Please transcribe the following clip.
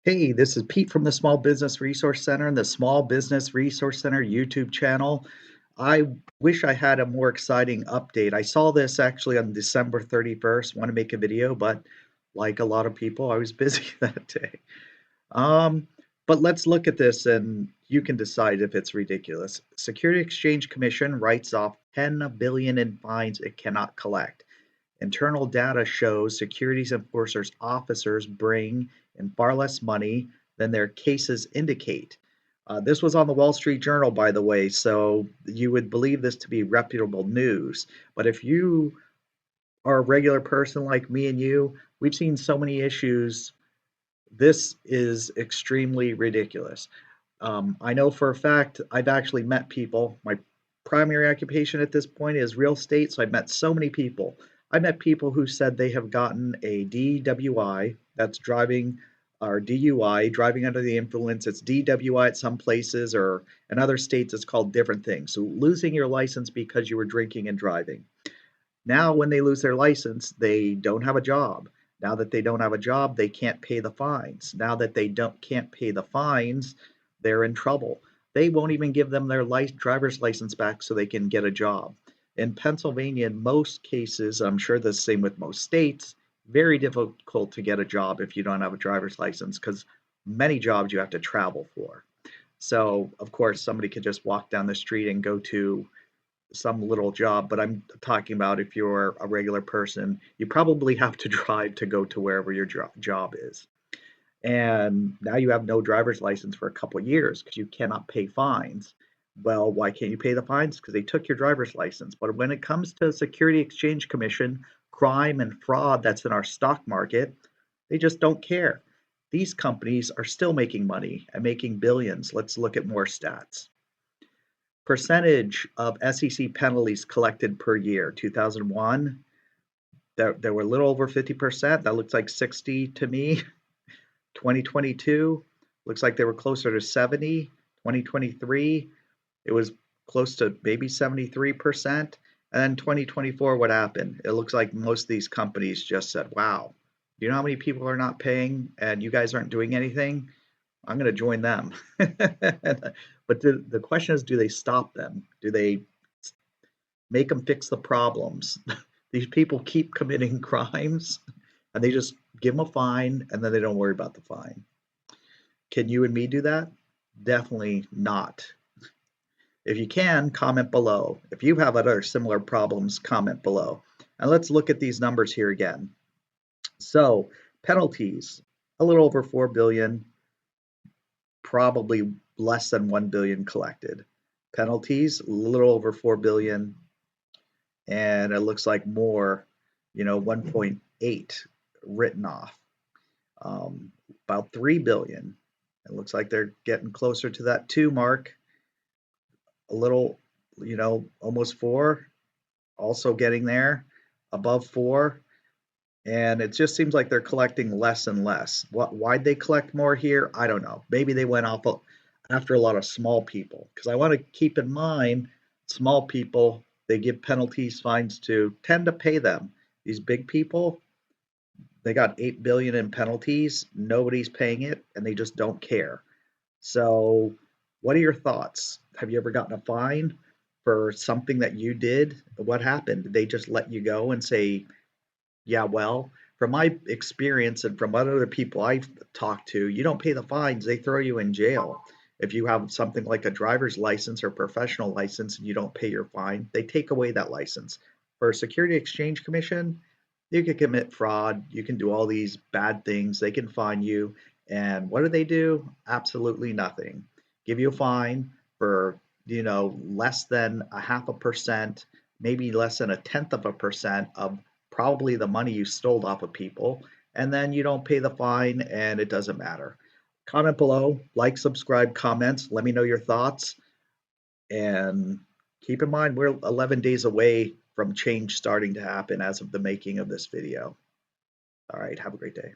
Hey, this is Pete from the Small Business Resource Center and the Small Business Resource Center YouTube channel. I wish I had a more exciting update. I saw this actually on December 31st. Want to make a video, but like a lot of people, I was busy that day. Um, but let's look at this and you can decide if it's ridiculous. Security Exchange Commission writes off 10 billion in fines it cannot collect. Internal data shows securities enforcers officers bring in far less money than their cases indicate. This was on the Wall Street Journal, by the way, so you would believe this to be reputable news. But if you are a regular person like me and you, we've seen so many issues. This is extremely ridiculous. I know for a fact I've actually met people. My primary occupation at this point is real estate, so I've met so many people. I met people who said they have gotten a DWI, that's driving, or DUI, driving under the influence. It's DWI at some places, or in other states it's called different things. So losing your license because you were drinking and driving. Now, when they lose their license, they don't have a job. Now that they don't have a job, they can't pay the fines. Now that they don't can't pay the fines, they're in trouble. They won't even give them their driver's license back so they can get a job. In Pennsylvania, in most cases, I'm sure the same with most states, very difficult to get a job if you don't have a driver's license because many jobs you have to travel for. So, of course, somebody could just walk down the street and go to some little job, but I'm talking about if you're a regular person, you probably have to drive to go to wherever your job is. And now you have no driver's license for a couple of years because you cannot pay fines. Well, why can't you pay the fines? Because they took your driver's license. But when it comes to Security Exchange Commission, crime and fraud that's in our stock market, they just don't care. These companies are still making money and making billions. Let's look at more stats. Percentage of SEC penalties collected per year. 2001, there were a little over 50%. That looks like 60 to me. 2022, looks like they were closer to 70. 2023, it was close to maybe 73%. And then 2024, what happened? It looks like most of these companies just said, wow, you know how many people are not paying and you guys aren't doing anything? I'm going to join them. But the question is, do they stop them? Do they make them fix the problems? These people keep committing crimes and they just give them a fine and then they don't worry about the fine. Can you and me do that? Definitely not. If you can, comment below. If you have other similar problems, comment below. And let's look at these numbers here again. So, penalties, a little over 4 billion, probably less than 1 billion collected. Penalties, a little over 4 billion, and it looks like more, 1.8 written off. About 3 billion. It looks like they're getting closer to that 2 mark. A little, almost 4, also getting there, above 4. And it just seems like they're collecting less and less. Why'd they collect more here? I don't know. Maybe they went off after a lot of small people. Because I want to keep in mind, small people, they give penalties, fines to, tend to pay them. These big people, they got 8 billion in penalties. Nobody's paying it, and they just don't care. So, what are your thoughts? Have you ever gotten a fine for something that you did? What happened? Did they just let you go and say, yeah, well, from my experience and from what other people I've talked to, you don't pay the fines, they throw you in jail. If you have something like a driver's license or professional license and you don't pay your fine, they take away that license. For a Security Exchange Commission, you can commit fraud, you can do all these bad things, they can fine you. And what do? Absolutely nothing. Give you a fine for, less than a half a percent, maybe less than a tenth of a percent of probably the money you stole off of people, and then you don't pay the fine and it doesn't matter. Comment below, like, subscribe, comments, let me know your thoughts, and keep in mind we're 11 days away from change starting to happen as of the making of this video. All right, have a great day.